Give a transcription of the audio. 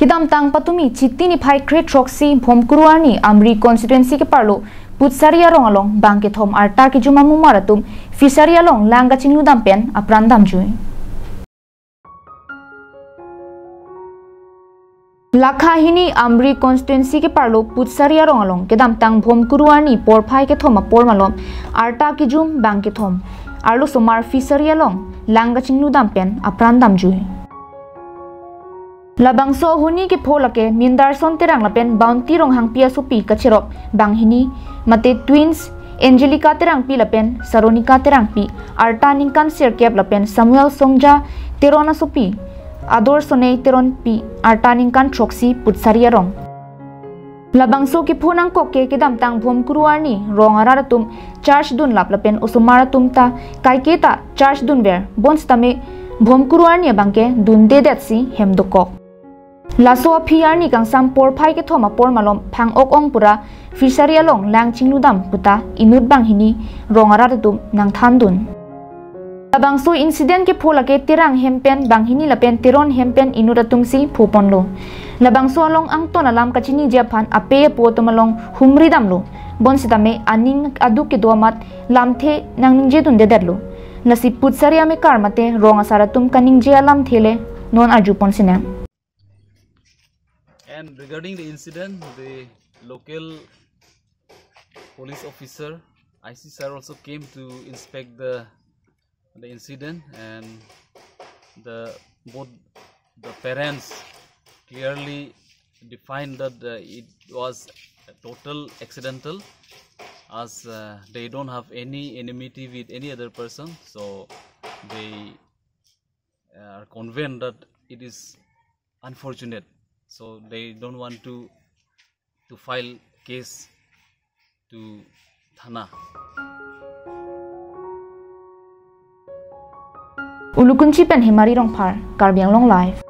Kedam tang patumi chiti ni phai kre troxy phom kuruani amri constituency ke parlo putsaria rong along Bangkethom artar ki juma mumaratum fisaria long langa chingnu dampen apran dam jui lakha hini amri constituency ke parlo putsaria rong along kedam tang phom kuruani por phai ke thoma por malom arta ki jum Bangkethom arlo somar fisaria long langa chingnu dampen apran dam jui Labangso huni ke pholake mindar son terang lapen bounty rong hang pia supi kachirop bang hini mate twins Angelica terang pi lapen Saronika terang pi arta ningkan sirkep lapen Samuel Songja terona supi ador sonei teron pi arta ningkan troxy putsaria rong Labangso ke phonang koke kedam tang bhom kuruarni rong araratum charge dun lap lapen usumaratum ta kaiketa charge dun ver bons tame bhom kuruarni bangke dun de detsi hemdokok Laso PR ni kang sam por phai ke thoma por malom phang ok ong pura fisaria long lang chingnu dam puta inut bang hini rongara tum nang thandun abang so incident ke phola ke tirang hempen bang hini lapen tiron hempen inuratum si phopon lo labang so long ang ton alam kachini japhan ape potomalong humri dam lo bon sitame aning adu ke domat lamthe nang ningje dun de derlo nasi putsaria me karmate ronga saratum kaning je alam thele non arjupon sine And regarding the incident, the local police officer, IC sir, also came to inspect the incident, and both the parents clearly defined that it was total accidental, as they don't have any enmity with any other person, so they are convinced that it is unfortunate. So they don't want to file case to Thana. Ulukunchi pen himari rong par Karbiang long life.